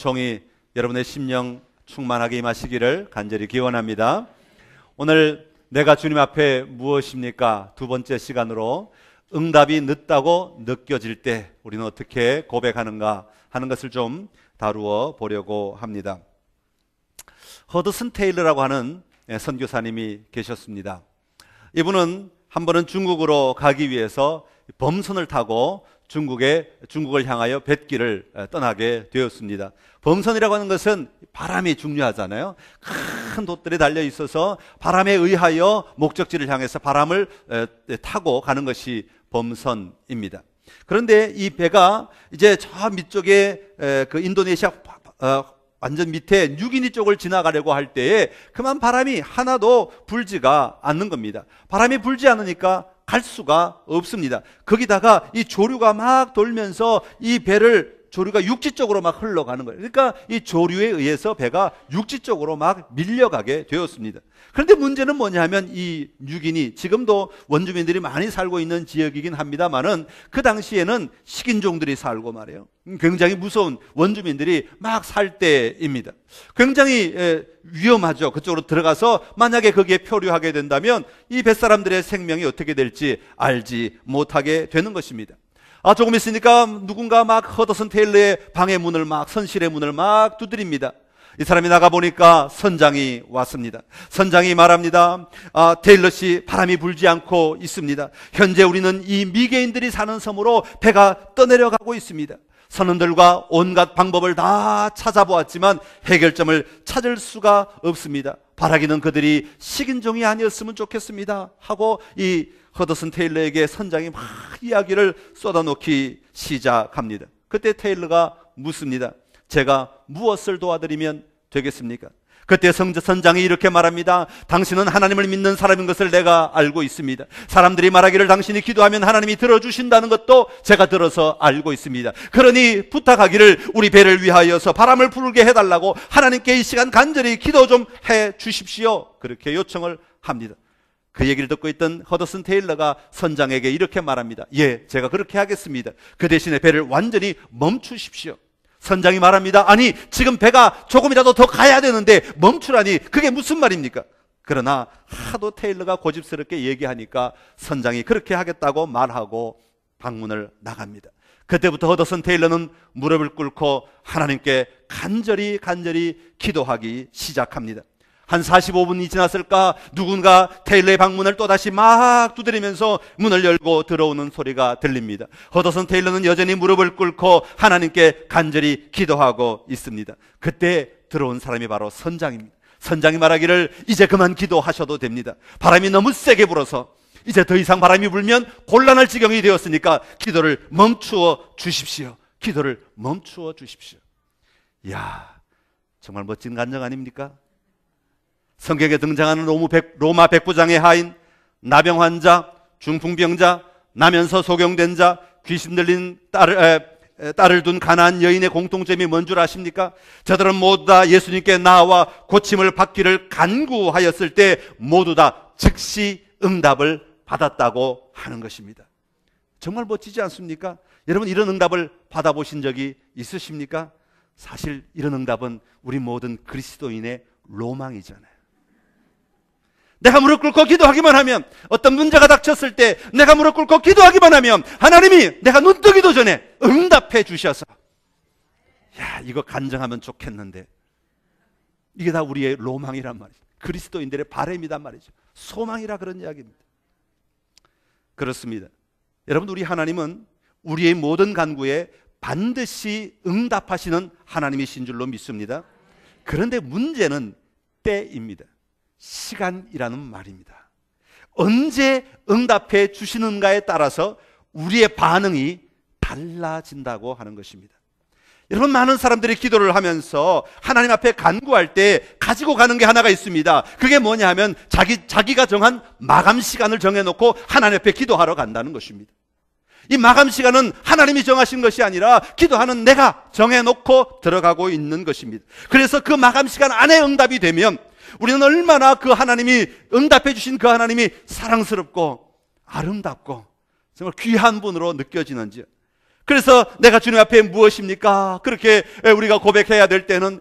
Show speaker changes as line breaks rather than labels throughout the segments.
총이 여러분의 심령 충만하게 임하시기를 간절히 기원합니다. 오늘 내가 주님 앞에 무엇입니까? 두 번째 시간으로 응답이 늦다고 느껴질 때 우리는 어떻게 고백하는가 하는 것을 좀 다루어 보려고 합니다. 허드슨 테일러라고 하는 선교사님이 계셨습니다. 이분은 한 번은 중국으로 가기 위해서 범선을 타고 중국을 향하여 뱃길을 떠나게 되었습니다. 범선이라고 하는 것은 바람이 중요하잖아요. 큰 돛들이 달려 있어서 바람에 의하여 목적지를 향해서 바람을 타고 가는 것이 범선입니다. 그런데 이 배가 이제 저 밑쪽에 그 인도네시아 완전 밑에 뉴기니 쪽을 지나가려고 할 때에 그만 바람이 하나도 불지가 않는 겁니다. 바람이 불지 않으니까 갈 수가 없습니다. 거기다가 이 조류가 막 돌면서 이 배를 조류가 육지 쪽으로 막 흘러가는 거예요. 그러니까 이 조류에 의해서 배가 육지 쪽으로 막 밀려가게 되었습니다. 그런데 문제는 뭐냐면 이 뉴기니, 지금도 원주민들이 많이 살고 있는 지역이긴 합니다만은 그 당시에는 식인종들이 살고 말이에요. 굉장히 무서운 원주민들이 막 살 때입니다. 굉장히 위험하죠. 그쪽으로 들어가서 만약에 거기에 표류하게 된다면 이 뱃사람들의 생명이 어떻게 될지 알지 못하게 되는 것입니다. 조금 있으니까 누군가 막 허드슨 테일러의 방의 문을 선실의 문을 막 두드립니다. 이 사람이 나가보니까 선장이 왔습니다. 선장이 말합니다. 테일러 씨, 바람이 불지 않고 있습니다. 현재 우리는 이 미개인들이 사는 섬으로 배가 떠내려가고 있습니다. 선원들과 온갖 방법을 다 찾아보았지만 해결점을 찾을 수가 없습니다. 바라기는 그들이 식인종이 아니었으면 좋겠습니다 하고 이 허드슨 테일러에게 선장이 막 이야기를 쏟아놓기 시작합니다. 그때 테일러가 묻습니다. 제가 무엇을 도와드리면 되겠습니까? 그때 선장이 이렇게 말합니다. 당신은 하나님을 믿는 사람인 것을 내가 알고 있습니다. 사람들이 말하기를 당신이 기도하면 하나님이 들어주신다는 것도 제가 들어서 알고 있습니다. 그러니 부탁하기를 우리 배를 위하여서 바람을 불게 해달라고 하나님께 이 시간 간절히 기도 좀 해 주십시오. 그렇게 요청을 합니다. 그 얘기를 듣고 있던 허드슨 테일러가 선장에게 이렇게 말합니다. 예, 제가 그렇게 하겠습니다. 그 대신에 배를 완전히 멈추십시오. 선장이 말합니다. 아니, 지금 배가 조금이라도 더 가야 되는데 멈추라니 그게 무슨 말입니까? 그러나 하도 테일러가 고집스럽게 얘기하니까 선장이 그렇게 하겠다고 말하고 방문을 나갑니다. 그때부터 허드슨 테일러는 무릎을 꿇고 하나님께 간절히 기도하기 시작합니다. 한 45분이 지났을까 누군가 테일러의 방문을 또다시 막 두드리면서 문을 열고 들어오는 소리가 들립니다. 허드슨 테일러는 여전히 무릎을 꿇고 하나님께 간절히 기도하고 있습니다. 그때 들어온 사람이 바로 선장입니다. 선장이 말하기를 이제 그만 기도하셔도 됩니다. 바람이 너무 세게 불어서 이제 더 이상 바람이 불면 곤란할 지경이 되었으니까 기도를 멈추어 주십시오. 기도를 멈추어 주십시오. 이야, 정말 멋진 간증 아닙니까? 성경에 등장하는 로마 백부장의 하인, 나병 환자, 중풍병자, 나면서 소경된 자, 귀신 들린 딸을 둔 가난한 여인의 공통점이 뭔 줄 아십니까? 저들은 모두 다 예수님께 나와 고침을 받기를 간구하였을 때 모두 다 즉시 응답을 받았다고 하는 것입니다. 정말 멋지지 않습니까? 여러분, 이런 응답을 받아보신 적이 있으십니까? 사실 이런 응답은 우리 모든 그리스도인의 로망이잖아요. 내가 무릎 꿇고 기도하기만 하면, 어떤 문제가 닥쳤을 때 내가 무릎 꿇고 기도하기만 하면 하나님이 내가 눈 뜨기도 전에 응답해 주셔서, 야, 이거 간증하면 좋겠는데, 이게 다 우리의 로망이란 말이죠. 그리스도인들의 바람이란 말이죠. 소망이라 그런 이야기입니다. 그렇습니다. 여러분, 우리 하나님은 우리의 모든 간구에 반드시 응답하시는 하나님이신 줄로 믿습니다. 그런데 문제는 때입니다. 시간이라는 말입니다. 언제 응답해 주시는가에 따라서 우리의 반응이 달라진다고 하는 것입니다. 여러분, 많은 사람들이 기도를 하면서 하나님 앞에 간구할 때 가지고 가는 게 하나가 있습니다. 그게 뭐냐 하면 자기가 정한 마감 시간을 정해놓고 하나님 앞에 기도하러 간다는 것입니다. 이 마감 시간은 하나님이 정하신 것이 아니라 기도하는 내가 정해놓고 들어가고 있는 것입니다. 그래서 그 마감 시간 안에 응답이 되면 우리는 얼마나 그 하나님이 응답해 주신 그 하나님이 사랑스럽고 아름답고 정말 귀한 분으로 느껴지는지. 그래서 내가 주님 앞에 무엇입니까? 그렇게 우리가 고백해야 될 때는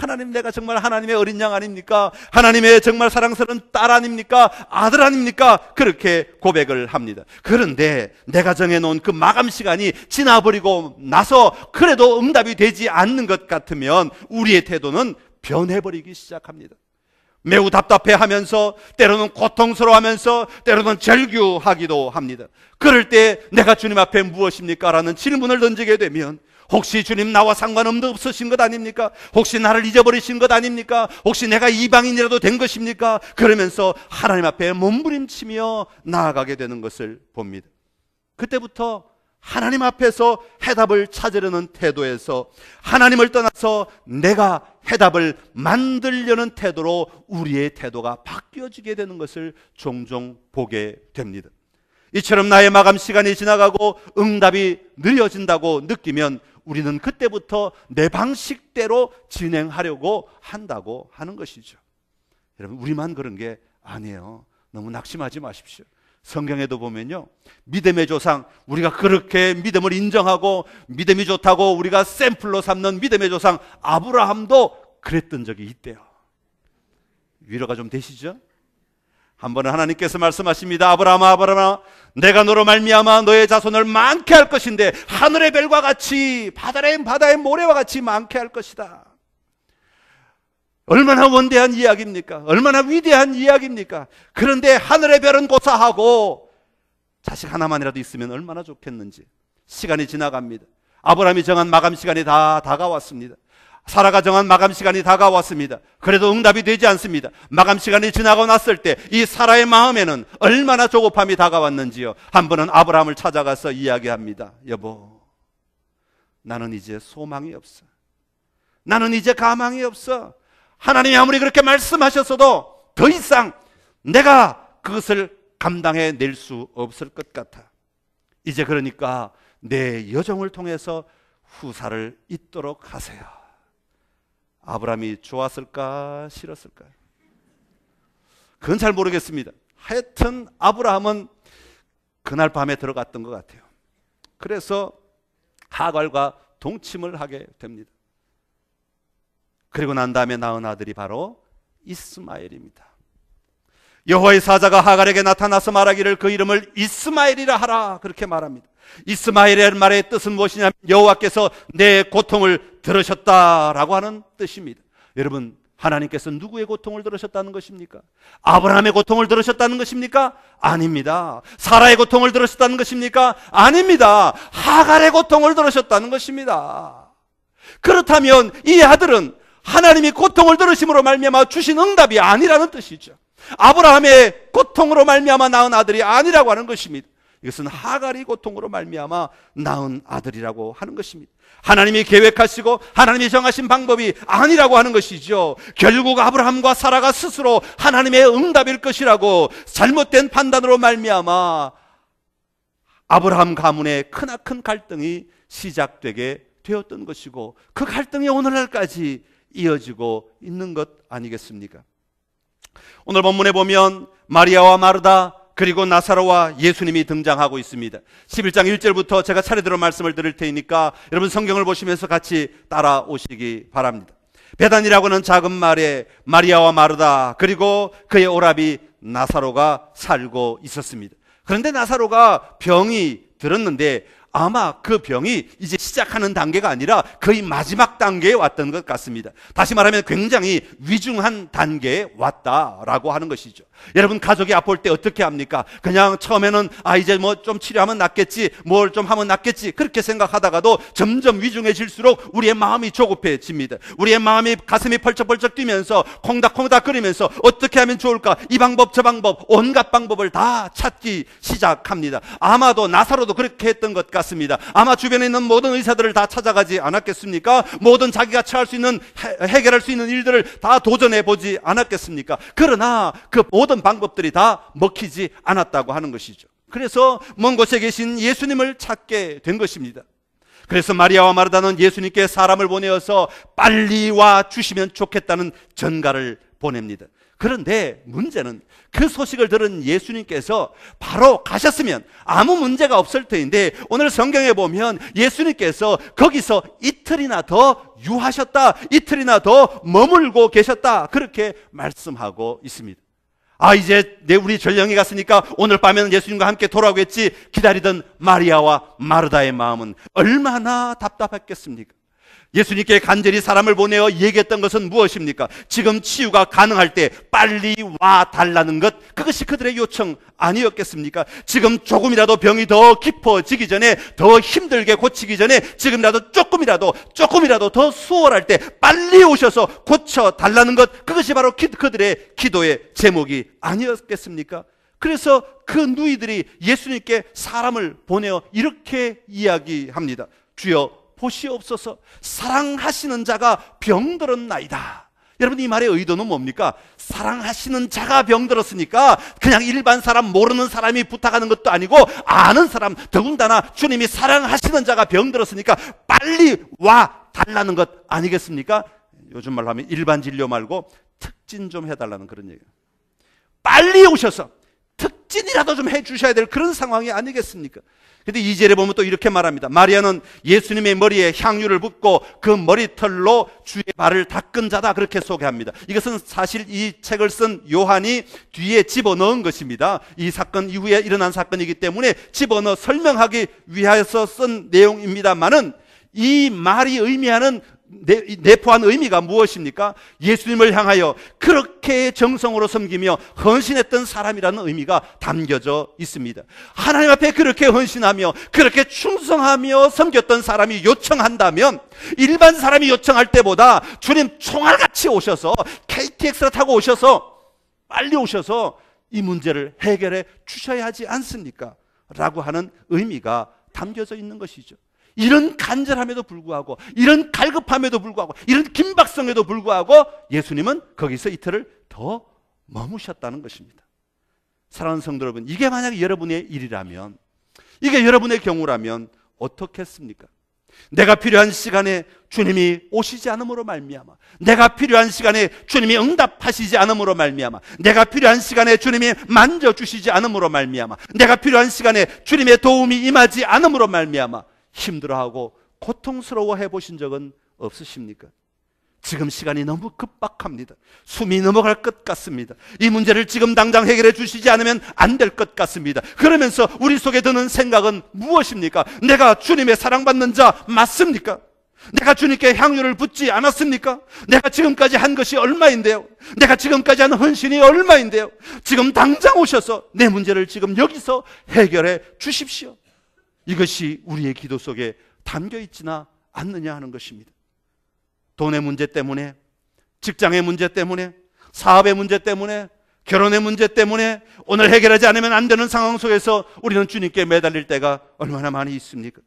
하나님, 내가 정말 하나님의 어린 양 아닙니까? 하나님의 정말 사랑스러운 딸 아닙니까? 아들 아닙니까? 그렇게 고백을 합니다. 그런데 내가 정해놓은 그 마감 시간이 지나버리고 나서 그래도 응답이 되지 않는 것 같으면 우리의 태도는 변해버리기 시작합니다. 매우 답답해하면서, 때로는 고통스러워하면서, 때로는 절규하기도 합니다. 그럴 때 내가 주님 앞에 무엇입니까? 라는 질문을 던지게 되면, 혹시 주님 나와 상관없으신 것 아닙니까? 혹시 나를 잊어버리신 것 아닙니까? 혹시 내가 이방인이라도 된 것입니까? 그러면서 하나님 앞에 몸부림치며 나아가게 되는 것을 봅니다. 그때부터 하나님 앞에서 해답을 찾으려는 태도에서 하나님을 떠나서 내가 해답을 만들려는 태도로 우리의 태도가 바뀌어지게 되는 것을 종종 보게 됩니다. 이처럼 나의 마감 시간이 지나가고 응답이 느려진다고 느끼면 우리는 그때부터 내 방식대로 진행하려고 한다고 하는 것이죠. 여러분, 우리만 그런 게 아니에요. 너무 낙심하지 마십시오. 성경에도 보면요, 믿음의 조상, 우리가 그렇게 믿음을 인정하고 믿음이 좋다고 우리가 샘플로 삼는 믿음의 조상 아브라함도 그랬던 적이 있대요. 위로가 좀 되시죠? 한 번은 하나님께서 말씀하십니다. 아브라함아, 아브라함아, 내가 너로 말미암아 너의 자손을 많게 할 것인데 하늘의 별과 같이 바다의 모래와 같이 많게 할 것이다. 얼마나 원대한 이야기입니까? 얼마나 위대한 이야기입니까? 그런데 하늘의 별은 고사하고 자식 하나만이라도 있으면 얼마나 좋겠는지. 시간이 지나갑니다. 아브라함이 정한 마감 시간이 다 다가왔습니다. 사라가 정한 마감 시간이 다가왔습니다. 그래도 응답이 되지 않습니다. 마감 시간이 지나고 났을 때 이 사라의 마음에는 얼마나 조급함이 다가왔는지요. 한 번은 아브라함을 찾아가서 이야기합니다. 여보, 나는 이제 소망이 없어. 나는 이제 가망이 없어. 하나님이 아무리 그렇게 말씀하셨어도 더 이상 내가 그것을 감당해낼 수 없을 것 같아. 이제 그러니까 내 여종을 통해서 후사를 잇도록 하세요. 아브라함이 좋았을까 싫었을까? 그건 잘 모르겠습니다. 하여튼 아브라함은 그날 밤에 들어갔던 것 같아요. 그래서 하갈과 동침을 하게 됩니다. 그리고 난 다음에 낳은 아들이 바로 이스마엘입니다. 여호와의 사자가 하갈에게 나타나서 말하기를 그 이름을 이스마엘이라 하라, 그렇게 말합니다. 이스마엘의 말의 뜻은 무엇이냐면 여호와께서 내 고통을 들으셨다라고 하는 뜻입니다. 여러분, 하나님께서 누구의 고통을 들으셨다는 것입니까? 아브라함의 고통을 들으셨다는 것입니까? 아닙니다. 사라의 고통을 들으셨다는 것입니까? 아닙니다. 하갈의 고통을 들으셨다는 것입니다. 그렇다면 이 아들은 하나님이 고통을 들으심으로 말미암아 주신 응답이 아니라는 뜻이죠. 아브라함의 고통으로 말미암아 낳은 아들이 아니라고 하는 것입니다. 이것은 하갈이 고통으로 말미암아 낳은 아들이라고 하는 것입니다. 하나님이 계획하시고 하나님이 정하신 방법이 아니라고 하는 것이죠. 결국 아브라함과 사라가 스스로 하나님의 응답일 것이라고 잘못된 판단으로 말미암아 아브라함 가문의 크나큰 갈등이 시작되게 되었던 것이고, 그 갈등이 오늘날까지 이어지고 있는 것 아니겠습니까? 오늘 본문에 보면 마리아와 마르다 그리고 나사로와 예수님이 등장하고 있습니다. 11장 1절부터 제가 차례대로 말씀을 드릴 테니까 여러분 성경을 보시면서 같이 따라오시기 바랍니다. 베단이라고 하는 작은 마을에 마리아와 마르다 그리고 그의 오라비 나사로가 살고 있었습니다. 그런데 나사로가 병이 들었는데 아마 그 병이 이제 시작하는 단계가 아니라 거의 마지막 단계에 왔던 것 같습니다. 다시 말하면 굉장히 위중한 단계에 왔다라고 하는 것이죠. 여러분, 가족이 아플 때 어떻게 합니까? 그냥 처음에는 이제 뭐 좀 치료하면 낫겠지, 뭘 좀 하면 낫겠지, 그렇게 생각하다가도 점점 위중해질수록 우리의 마음이 조급해집니다. 우리의 마음이 가슴이 펄쩍펄쩍 뛰면서 콩닥콩닥거리면서 어떻게 하면 좋을까, 이 방법 저 방법 온갖 방법을 다 찾기 시작합니다. 아마도 나사로도 그렇게 했던 것 같습니다. 아마 주변에 있는 모든 의사들을 다 찾아가지 않았겠습니까? 모든 자기가 처할 수 있는 해결할 수 있는 일들을 다 도전해 보지 않았겠습니까? 그러나 그 모든 방법들이 다 먹히지 않았다고 하는 것이죠. 그래서 먼 곳에 계신 예수님을 찾게 된 것입니다. 그래서 마리아와 마르다는 예수님께 사람을 보내어서 빨리 와 주시면 좋겠다는 전가를 보냅니다. 그런데 문제는 그 소식을 들은 예수님께서 바로 가셨으면 아무 문제가 없을 터인데, 오늘 성경에 보면 예수님께서 거기서 이틀이나 더 유하셨다, 이틀이나 더 머물고 계셨다, 그렇게 말씀하고 있습니다. 이제 우리 전령이 갔으니까 오늘 밤에는 예수님과 함께 돌아오겠지 기다리던 마리아와 마르다의 마음은 얼마나 답답했겠습니까? 예수님께 간절히 사람을 보내어 얘기했던 것은 무엇입니까? 지금 치유가 가능할 때 빨리 와 달라는 것, 그것이 그들의 요청 아니었겠습니까? 지금 조금이라도 병이 더 깊어지기 전에, 더 힘들게 고치기 전에, 지금이라도 조금이라도 더 수월할 때 빨리 오셔서 고쳐 달라는 것, 그것이 바로 그들의 기도의 제목이 아니었겠습니까? 그래서 그 누이들이 예수님께 사람을 보내어 이렇게 이야기합니다. 주여 보시옵소서, 사랑하시는 자가 병들었나이다. 여러분, 이 말의 의도는 뭡니까? 사랑하시는 자가 병들었으니까 그냥 일반 사람, 모르는 사람이 부탁하는 것도 아니고 아는 사람, 더군다나 주님이 사랑하시는 자가 병들었으니까 빨리 와 달라는 것 아니겠습니까? 요즘 말로 하면 일반 진료 말고 특진 좀 해달라는 그런 얘기예요. 빨리 오셔서 특진이라도 좀 해주셔야 될 그런 상황이 아니겠습니까? 근데 2절에 보면 또 이렇게 말합니다. 마리아는 예수님의 머리에 향유를 붓고 그 머리털로 주의 발을 닦은 자다, 그렇게 소개합니다. 이것은 사실 이 책을 쓴 요한이 뒤에 집어넣은 것입니다. 이 사건 이후에 일어난 사건이기 때문에 집어넣어 설명하기 위해서 쓴 내용입니다만은, 이 말이 의미하는 내포한 의미가 무엇입니까? 예수님을 향하여 그렇게 정성으로 섬기며 헌신했던 사람이라는 의미가 담겨져 있습니다. 하나님 앞에 그렇게 헌신하며 그렇게 충성하며 섬겼던 사람이 요청한다면, 일반 사람이 요청할 때보다 주님 총알같이 오셔서 KTX를 타고 오셔서 빨리 오셔서 이 문제를 해결해 주셔야 하지 않습니까? 라고 하는 의미가 담겨져 있는 것이죠. 이런 간절함에도 불구하고, 이런 갈급함에도 불구하고, 이런 긴박성에도 불구하고 예수님은 거기서 이틀을 더 머무셨다는 것입니다. 사랑하는 성도 여러분, 이게 만약에 여러분의 일이라면, 이게 여러분의 경우라면 어떻겠습니까? 내가 필요한 시간에 주님이 오시지 않음으로 말미암아, 내가 필요한 시간에 주님이 응답하시지 않음으로 말미암아, 내가 필요한 시간에 주님이 만져주시지 않음으로 말미암아, 내가 필요한 시간에 주님의 도움이 임하지 않음으로 말미암아 힘들어하고 고통스러워해 보신 적은 없으십니까? 지금 시간이 너무 급박합니다. 숨이 넘어갈 것 같습니다. 이 문제를 지금 당장 해결해 주시지 않으면 안 될 것 같습니다. 그러면서 우리 속에 드는 생각은 무엇입니까? 내가 주님의 사랑받는 자 맞습니까? 내가 주님께 향유를 붓지 않았습니까? 내가 지금까지 한 것이 얼마인데요? 내가 지금까지 한 헌신이 얼마인데요? 지금 당장 오셔서 내 문제를 지금 여기서 해결해 주십시오. 이것이 우리의 기도 속에 담겨 있지나 않느냐 하는 것입니다. 돈의 문제 때문에, 직장의 문제 때문에, 사업의 문제 때문에, 결혼의 문제 때문에 오늘 해결하지 않으면 안 되는 상황 속에서 우리는 주님께 매달릴 때가 얼마나 많이 있습니까?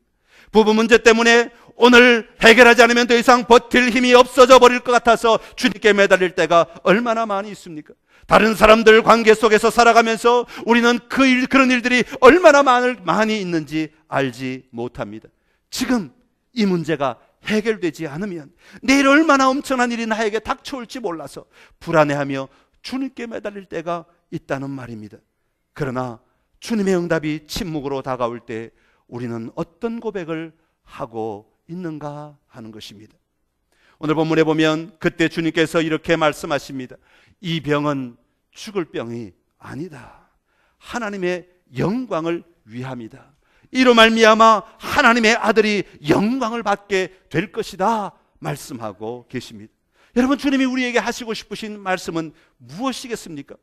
부부 문제 때문에 오늘 해결하지 않으면 더 이상 버틸 힘이 없어져 버릴 것 같아서 주님께 매달릴 때가 얼마나 많이 있습니까? 다른 사람들 관계 속에서 살아가면서 우리는 그런 일들이 얼마나 많이 있는지 알지 못합니다. 지금 이 문제가 해결되지 않으면 내일 얼마나 엄청난 일이 나에게 닥쳐올지 몰라서 불안해하며 주님께 매달릴 때가 있다는 말입니다. 그러나 주님의 응답이 침묵으로 다가올 때 우리는 어떤 고백을 하고 있는가 하는 것입니다. 오늘 본문에 보면 그때 주님께서 이렇게 말씀하십니다. 이 병은 죽을 병이 아니다. 하나님의 영광을 위함이다. 이로 말미암아 하나님의 아들이 영광을 받게 될 것이다 말씀하고 계십니다. 여러분, 주님이 우리에게 하시고 싶으신 말씀은 무엇이겠습니까?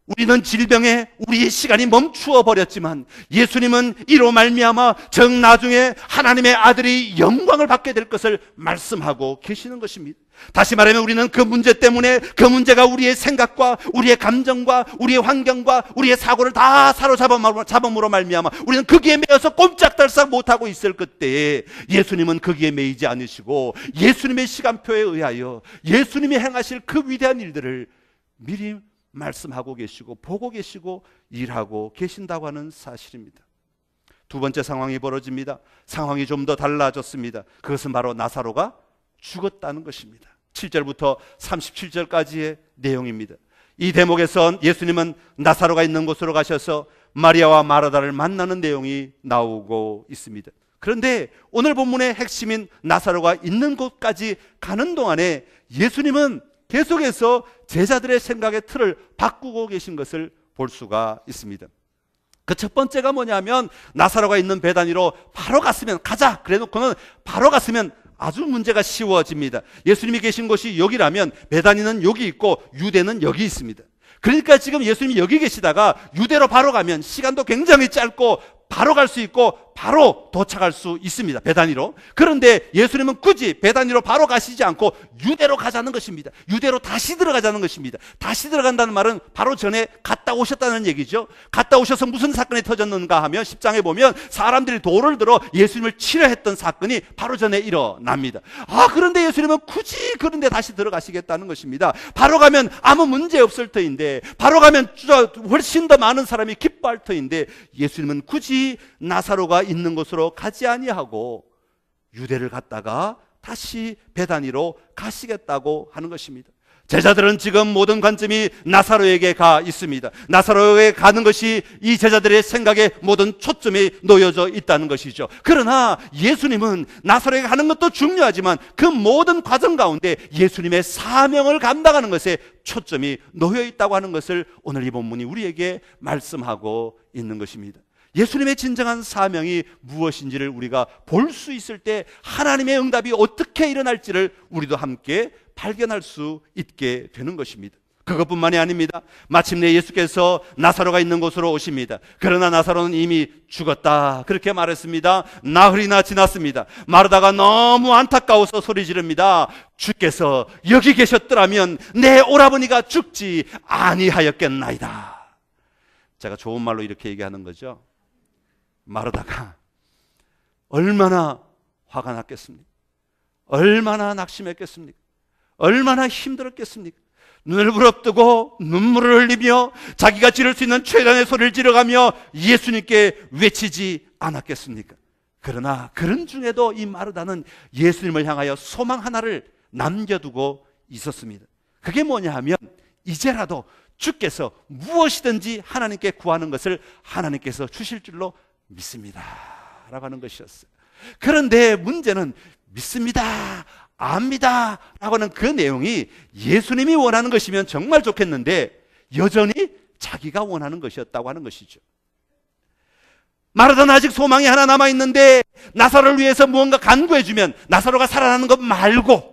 우리는 질병에 우리의 시간이 멈추어 버렸지만 예수님은 이로 말미암아 정 나중에 하나님의 아들이 영광을 받게 될 것을 말씀하고 계시는 것입니다. 다시 말하면 우리는 그 문제 때문에, 그 문제가 우리의 생각과 우리의 감정과 우리의 환경과 우리의 사고를 다 사로잡음으로 말미암아 우리는 거기에 매여서 꼼짝달싹 못하고 있을 그때에 예수님은 거기에 매이지 않으시고 예수님의 시간표에 의하여 예수님이 행하실 그 위대한 일들을 미리 말씀하고 계시고 보고 계시고 일하고 계신다고 하는 사실입니다. 두 번째 상황이 벌어집니다. 상황이 좀 더 달라졌습니다. 그것은 바로 나사로가 죽었다는 것입니다. 7절부터 37절까지의 내용입니다. 이 대목에서 예수님은 나사로가 있는 곳으로 가셔서 마리아와 마르다를 만나는 내용이 나오고 있습니다. 그런데 오늘 본문의 핵심인 나사로가 있는 곳까지 가는 동안에 예수님은 계속해서 제자들의 생각의 틀을 바꾸고 계신 것을 볼 수가 있습니다. 그 첫 번째가 뭐냐면 나사로가 있는 베다니로 바로 갔으면, 가자 그래 놓고는 바로 갔으면 아주 문제가 쉬워집니다. 예수님이 계신 곳이 여기라면 베다니는 여기 있고 유대는 여기 있습니다. 그러니까 지금 예수님이 여기 계시다가 유대로 바로 가면 시간도 굉장히 짧고 바로 갈 수 있고 바로 도착할 수 있습니다. 베다니로. 그런데 예수님은 굳이 베다니로 바로 가시지 않고 유대로 가자는 것입니다. 유대로 다시 들어가자는 것입니다. 다시 들어간다는 말은 바로 전에 갔다 오셨다는 얘기죠. 갔다 오셔서 무슨 사건이 터졌는가 하면 10장에 보면 사람들이 돌을 들어 예수님을 치려 했던 사건이 바로 전에 일어납니다. 그런데 예수님은 굳이 그런데 다시 들어가시겠다는 것입니다. 바로 가면 아무 문제 없을 터인데, 바로 가면 훨씬 더 많은 사람이 기뻐할 터인데 예수님은 굳이 나사로가 있는 곳으로 가지 아니하고 유대를 갔다가 다시 베다니로 가시겠다고 하는 것입니다. 제자들은 지금 모든 관점이 나사로에게 가 있습니다. 나사로에게 가는 것이 이 제자들의 생각에 모든 초점이 놓여져 있다는 것이죠. 그러나 예수님은 나사로에게 가는 것도 중요하지만 그 모든 과정 가운데 예수님의 사명을 감당하는 것에 초점이 놓여 있다고 하는 것을 오늘 이 본문이 우리에게 말씀하고 있는 것입니다. 예수님의 진정한 사명이 무엇인지를 우리가 볼 수 있을 때 하나님의 응답이 어떻게 일어날지를 우리도 함께 발견할 수 있게 되는 것입니다. 그것뿐만이 아닙니다. 마침내 예수께서 나사로가 있는 곳으로 오십니다. 그러나 나사로는 이미 죽었다 그렇게 말했습니다. 나흘이나 지났습니다. 마르다가 너무 안타까워서 소리 지릅니다. 주께서 여기 계셨더라면 내 오라버니가 죽지 아니하였겠나이다. 제가 좋은 말로 이렇게 얘기하는 거죠. 마르다가 얼마나 화가 났겠습니까? 얼마나 낙심했겠습니까? 얼마나 힘들었겠습니까? 눈을 부릅뜨고 눈물을 흘리며 자기가 지를 수 있는 최단의 소리를 지르가며 예수님께 외치지 않았겠습니까? 그러나 그런 중에도 이 마르다는 예수님을 향하여 소망 하나를 남겨두고 있었습니다. 그게 뭐냐 하면 이제라도 주께서 무엇이든지 하나님께 구하는 것을 하나님께서 주실 줄로 믿습니다 라고 하는 것이었어요. 그런데 문제는 믿습니다, 압니다 라고 하는 그 내용이 예수님이 원하는 것이면 정말 좋겠는데 여전히 자기가 원하는 것이었다고 하는 것이죠. 마르다는 아직 소망이 하나 남아있는데 나사로를 위해서 무언가 간구해주면, 나사로가 살아나는 것 말고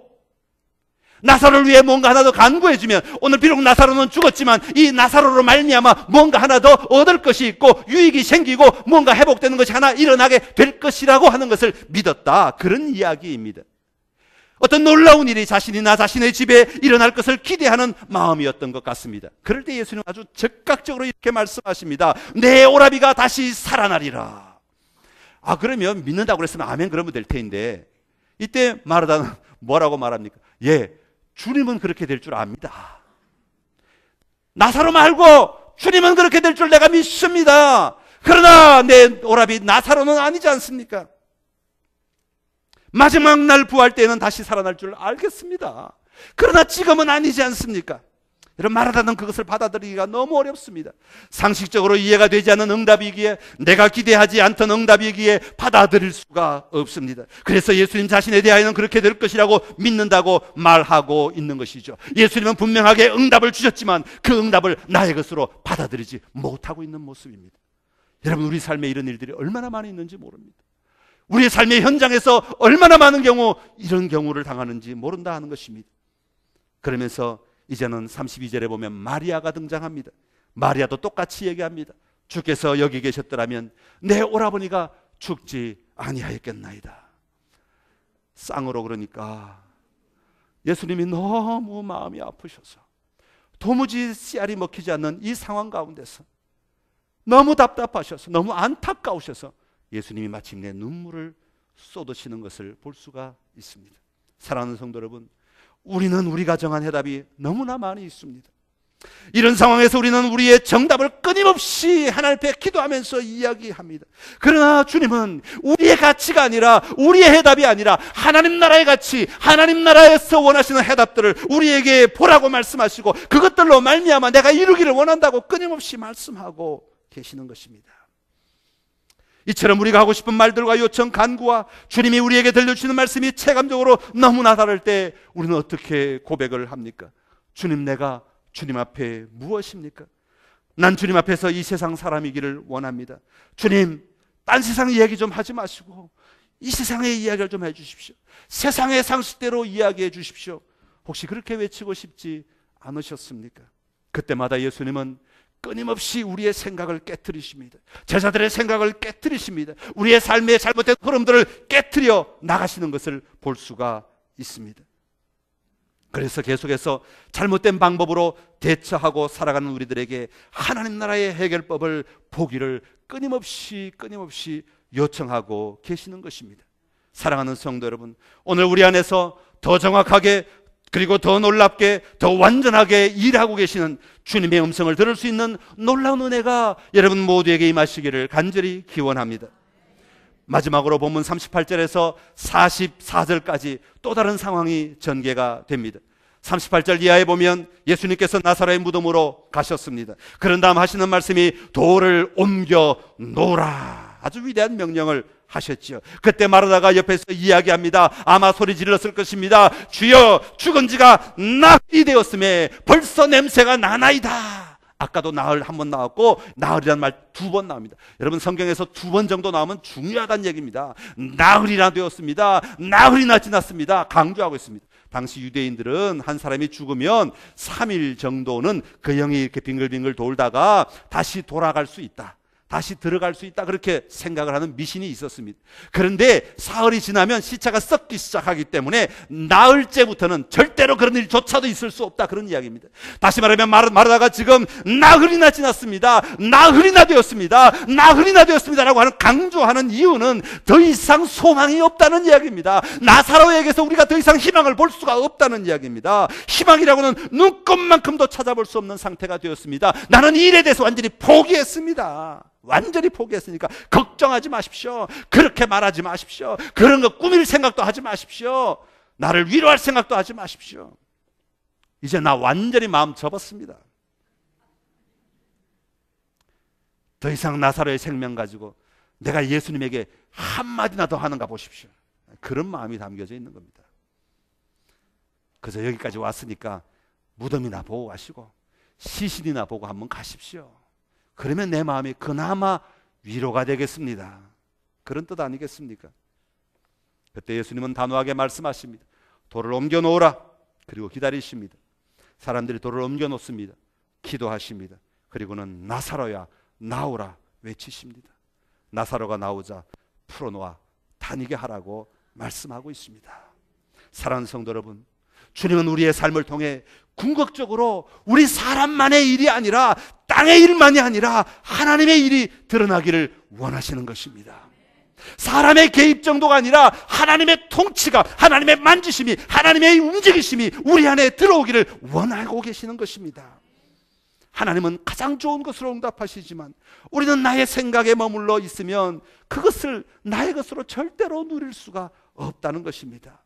나사로를 위해 뭔가 하나 더 간구해주면, 오늘 비록 나사로는 죽었지만 이 나사로로 말미암아 뭔가 하나 더 얻을 것이 있고 유익이 생기고 뭔가 회복되는 것이 하나 일어나게 될 것이라고 하는 것을 믿었다, 그런 이야기입니다. 어떤 놀라운 일이 자신이나 자신의 집에 일어날 것을 기대하는 마음이었던 것 같습니다. 그럴 때 예수님은 아주 즉각적으로 이렇게 말씀하십니다. 내 오라비가 다시 살아나리라. 그러면 믿는다고 그랬으면 아멘 그러면 될 텐데, 이때 마르다는 뭐라고 말합니까? 주님은 그렇게 될 줄 압니다. 나사로 말고 주님은 그렇게 될 줄 내가 믿습니다. 그러나 내 오라비 나사로는 아니지 않습니까? 마지막 날 부활 때는 다시 살아날 줄 알겠습니다. 그러나 지금은 아니지 않습니까? 여러분, 마르다는 그것을 받아들이기가 너무 어렵습니다. 상식적으로 이해가 되지 않는 응답이기에, 내가 기대하지 않던 응답이기에 받아들일 수가 없습니다. 그래서 예수님 자신에 대하여는 그렇게 될 것이라고 믿는다고 말하고 있는 것이죠. 예수님은 분명하게 응답을 주셨지만 그 응답을 나의 것으로 받아들이지 못하고 있는 모습입니다. 여러분, 우리 삶에 이런 일들이 얼마나 많이 있는지 모릅니다. 우리의 삶의 현장에서 얼마나 많은 경우 이런 경우를 당하는지 모른다 하는 것입니다. 그러면서 이제는 32절에 보면 마리아가 등장합니다. 마리아도 똑같이 얘기합니다. 주께서 여기 계셨더라면 내 오라버니가 죽지 아니하였겠나이다. 쌍으로 그러니까 예수님이 너무 마음이 아프셔서 도무지 씨알이 먹히지 않는 이 상황 가운데서 너무 답답하셔서 너무 안타까우셔서 예수님이 마침내 눈물을 쏟으시는 것을 볼 수가 있습니다. 사랑하는 성도 여러분, 우리는 우리가 정한 해답이 너무나 많이 있습니다. 이런 상황에서 우리는 우리의 정답을 끊임없이 하나님 앞에 기도하면서 이야기합니다. 그러나 주님은 우리의 가치가 아니라, 우리의 해답이 아니라 하나님 나라의 가치, 하나님 나라에서 원하시는 해답들을 우리에게 보라고 말씀하시고, 그것들로 말미암아 내가 이루기를 원한다고 끊임없이 말씀하고 계시는 것입니다. 이처럼 우리가 하고 싶은 말들과 요청, 간구와 주님이 우리에게 들려주시는 말씀이 체감적으로 너무나 다를 때 우리는 어떻게 고백을 합니까? 주님, 내가 주님 앞에 무엇입니까? 난 주님 앞에서 이 세상 사람이기를 원합니다. 주님, 딴 세상 이야기 좀 하지 마시고 이 세상의 이야기를 좀 해주십시오. 세상의 상식대로 이야기해 주십시오. 혹시 그렇게 외치고 싶지 않으셨습니까? 그때마다 예수님은 끊임없이 우리의 생각을 깨트리십니다. 제자들의 생각을 깨트리십니다. 우리의 삶의 잘못된 흐름들을 깨트려 나가시는 것을 볼 수가 있습니다. 그래서 계속해서 잘못된 방법으로 대처하고 살아가는 우리들에게 하나님 나라의 해결법을 보기를 끊임없이 요청하고 계시는 것입니다. 사랑하는 성도 여러분, 오늘 우리 안에서 더 정확하게, 그리고 더 놀랍게, 더 완전하게 일하고 계시는 주님의 음성을 들을 수 있는 놀라운 은혜가 여러분 모두에게 임하시기를 간절히 기원합니다. 마지막으로 본문 38절에서 44절까지 또 다른 상황이 전개가 됩니다. 38절 이하에 보면 예수님께서 나사로의 무덤으로 가셨습니다. 그런 다음 하시는 말씀이 돌을 옮겨 놓으라, 아주 위대한 명령을 하셨지요. 그때 마르다가 옆에서 이야기합니다. 아마 소리 질렀을 것입니다. 주여, 죽은 지가 나흘이 되었음에 벌써 냄새가 나나이다. 아까도 나흘 한 번 나왔고 나흘이라는 말 2번 나옵니다. 여러분, 성경에서 2번 정도 나오면 중요하다는 얘기입니다. 나흘이나 되었습니다. 나흘이나 지났습니다. 강조하고 있습니다. 당시 유대인들은 한 사람이 죽으면 3일 정도는 그 영이 이렇게 빙글빙글 돌다가 다시 돌아갈 수 있다, 다시 들어갈 수 있다, 그렇게 생각을 하는 미신이 있었습니다. 그런데 사흘이 지나면 시체가 썩기 시작하기 때문에 나흘째부터는 절대로 그런 일조차도 있을 수 없다, 그런 이야기입니다. 다시 말하면 마르다가 지금 나흘이나 지났습니다, 나흘이나 되었습니다, 나흘이나 되었습니다라고 하는 강조하는 이유는 더 이상 소망이 없다는 이야기입니다. 나사로에게서 우리가 더 이상 희망을 볼 수가 없다는 이야기입니다. 희망이라고는 눈꼽만큼도 찾아볼 수 없는 상태가 되었습니다. 나는 이 일에 대해서 완전히 포기했습니다. 완전히 포기했으니까 걱정하지 마십시오. 그렇게 말하지 마십시오. 그런 거 꾸밀 생각도 하지 마십시오. 나를 위로할 생각도 하지 마십시오. 이제 나 완전히 마음 접었습니다. 더 이상 나사로의 생명 가지고 내가 예수님에게 한마디나 더 하는가 보십시오. 그런 마음이 담겨져 있는 겁니다. 그래서 여기까지 왔으니까 무덤이나 보고 가시고 시신이나 보고 한번 가십시오. 그러면 내 마음이 그나마 위로가 되겠습니다. 그런 뜻 아니겠습니까? 그때 예수님은 단호하게 말씀하십니다. 돌을 옮겨 놓으라. 그리고 기다리십니다. 사람들이 돌을 옮겨 놓습니다. 기도하십니다. 그리고는 나사로야 나오라 외치십니다. 나사로가 나오자 풀어놓아 다니게 하라고 말씀하고 있습니다. 사랑하는 성도 여러분, 주님은 우리의 삶을 통해 궁극적으로 우리 사람만의 일이 아니라, 땅의 일만이 아니라 하나님의 일이 드러나기를 원하시는 것입니다. 사람의 개입 정도가 아니라 하나님의 통치가, 하나님의 만지심이, 하나님의 움직이심이 우리 안에 들어오기를 원하고 계시는 것입니다. 하나님은 가장 좋은 것으로 응답하시지만 우리는 나의 생각에 머물러 있으면 그것을 나의 것으로 절대로 누릴 수가 없다는 것입니다.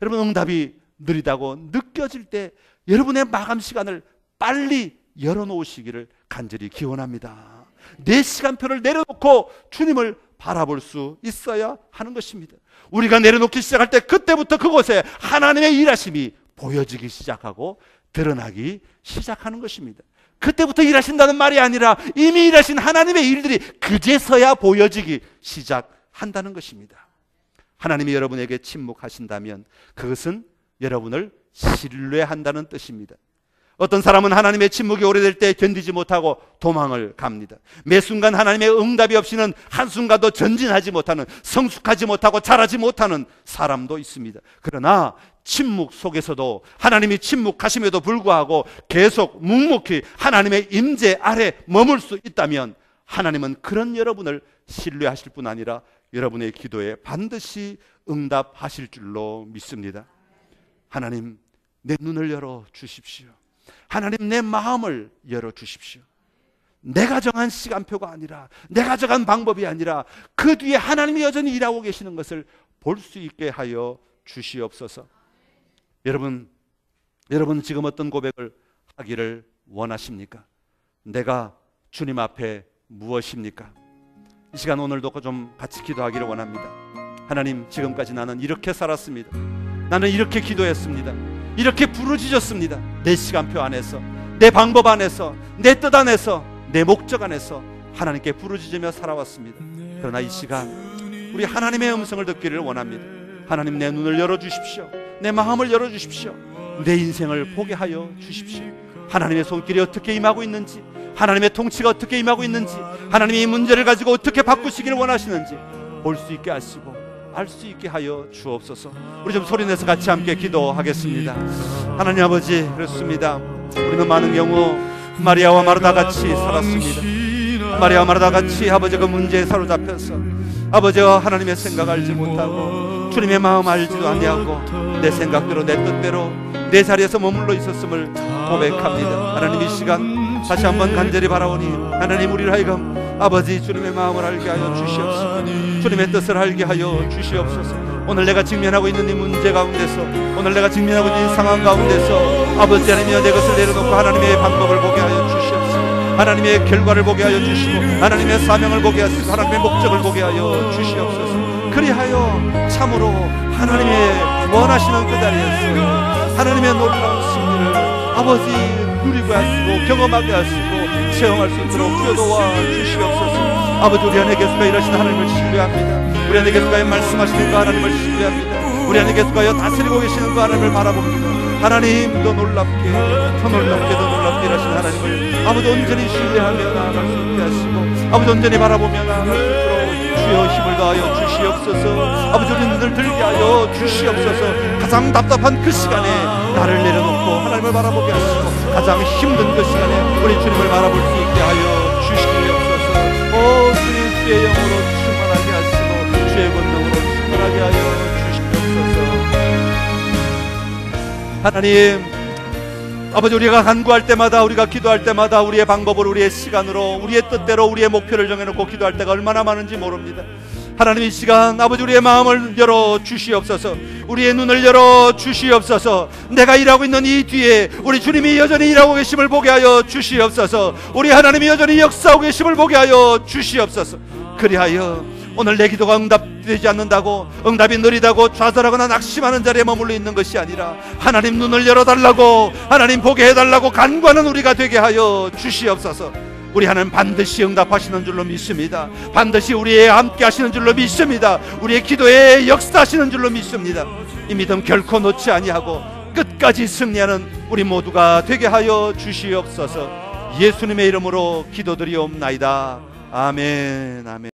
여러분, 응답이 느리다고 느껴질 때 여러분의 마감 시간을 빨리 열어놓으시기를 간절히 기원합니다. 내 시간표를 내려놓고 주님을 바라볼 수 있어야 하는 것입니다. 우리가 내려놓기 시작할 때 그때부터 그곳에 하나님의 일하심이 보여지기 시작하고 드러나기 시작하는 것입니다. 그때부터 일하신다는 말이 아니라 이미 일하신 하나님의 일들이 그제서야 보여지기 시작한다는 것입니다. 하나님이 여러분에게 침묵하신다면 그것은 여러분을 신뢰한다는 뜻입니다. 어떤 사람은 하나님의 침묵이 오래될 때 견디지 못하고 도망을 갑니다. 매 순간 하나님의 응답이 없이는 한순간도 전진하지 못하는, 성숙하지 못하고 자라지 못하는 사람도 있습니다. 그러나 침묵 속에서도 하나님이 침묵하심에도 불구하고 계속 묵묵히 하나님의 임재 아래 머물 수 있다면 하나님은 그런 여러분을 신뢰하실 뿐 아니라 여러분의 기도에 반드시 응답하실 줄로 믿습니다. 하나님, 내 눈을 열어 주십시오. 하나님, 내 마음을 열어 주십시오. 내가 정한 시간표가 아니라, 내가 정한 방법이 아니라 그 뒤에 하나님이 여전히 일하고 계시는 것을 볼 수 있게 하여 주시옵소서. 여러분 지금 어떤 고백을 하기를 원하십니까? 내가 주님 앞에 무엇입니까? 이 시간 오늘도 좀 같이 기도하기를 원합니다. 하나님, 지금까지 나는 이렇게 살았습니다. 나는 이렇게 기도했습니다. 이렇게 부르짖었습니다. 내 시간표 안에서, 내 방법 안에서, 내 뜻 안에서, 내 목적 안에서 하나님께 부르짖으며 살아왔습니다. 그러나 이 시간 우리 하나님의 음성을 듣기를 원합니다. 하나님, 내 눈을 열어주십시오. 내 마음을 열어주십시오. 내 인생을 보게 하여 주십시오. 하나님의 손길이 어떻게 임하고 있는지, 하나님의 통치가 어떻게 임하고 있는지, 하나님이 이 문제를 가지고 어떻게 바꾸시기를 원하시는지 볼 수 있게 하시고 알 수 있게 하여 주옵소서. 우리 좀 소리내서 같이 함께 기도하겠습니다. 하나님 아버지, 그렇습니다. 우리는 많은 경우 마리아와 마르다 같이 살았습니다. 마리아와 마르다 같이 아버지 그 문제에 사로잡혀서 아버지와 하나님의 생각 알지 못하고 주님의 마음 알지도 아니하고 내 생각대로 내 뜻대로 내 자리에서 머물러 있었음을 고백합니다. 하나님, 이 시간 다시 한번 간절히 바라오니 하나님, 우리를 하여금 아버지 주님의 마음을 알게 하여 주시옵소서. 주님의 뜻을 알게 하여 주시옵소서. 오늘 내가 직면하고 있는 이 문제 가운데서, 오늘 내가 직면하고 있는 이 상황 가운데서 아버지 하나님이여, 내 것을 내려놓고 하나님의 방법을 보게 하여 주시옵소서. 하나님의 결과를 보게 하여 주시고 하나님의 사명을 보게 하시고 하나님의 목적을 보게 하여 주시옵소서. 그리하여 참으로 하나님의 원하시는 그 자리에서 하나님의 놀라운 승리를 아버지 누리고 하시고 경험하게 하시고 체험할 수 있도록 기도와 주시옵소서. 아버지, 우리 안에 계속하여 일하시는 하나님을 신뢰합니다. 우리 안에 계속하여 말씀하시는 그 하나님을 신뢰합니다. 우리 안에 계속하여 다스리고 계시는 그 하나님을 바라봅니다. 하나님, 더 놀랍게 일하시는 하나님을 아버지 온전히 신뢰하며 나아갈 수 있게 하시고 아버지 온전히 바라보며 나아갈 수 있도록 주여 힘을 다하여 주시옵소서. 아버지, 우리 눈을 들게 하여 주시옵소서. 가장 답답한 그 시간에 나를 내려놓고 하나님을 바라보게 하시고 가장 힘든 그 시간에 우리 주님을 바라볼 수 있게 하여 주시옵소서. 오 주님, 주의 영으로 충만하게 하시고 주의 권능으로 충만하게 하여 주시옵소서. 하나님 아버지, 우리가 간구할 때마다, 우리가 기도할 때마다 우리의 방법으로, 우리의 시간으로, 우리의 뜻대로 우리의 목표를 정해놓고 기도할 때가 얼마나 많은지 모릅니다. 하나님, 이 시간 아버지 우리의 마음을 열어 주시옵소서. 우리의 눈을 열어 주시옵소서. 내가 일하고 있는 이 뒤에 우리 주님이 여전히 일하고 계심을 보게 하여 주시옵소서. 우리 하나님이 여전히 역사하고 계심을 보게 하여 주시옵소서. 그리하여 오늘 내 기도가 응답되지 않는다고, 응답이 느리다고 좌절하거나 낙심하는 자리에 머물러 있는 것이 아니라 하나님 눈을 열어달라고, 하나님 보게 해달라고 간구하는 우리가 되게 하여 주시옵소서. 우리 하나님 반드시 응답하시는 줄로 믿습니다. 반드시 우리의 함께 하시는 줄로 믿습니다. 우리의 기도에 역사하시는 줄로 믿습니다. 이 믿음 결코 놓지 아니하고 끝까지 승리하는 우리 모두가 되게 하여 주시옵소서. 예수님의 이름으로 기도드리옵나이다. 아멘. 아멘.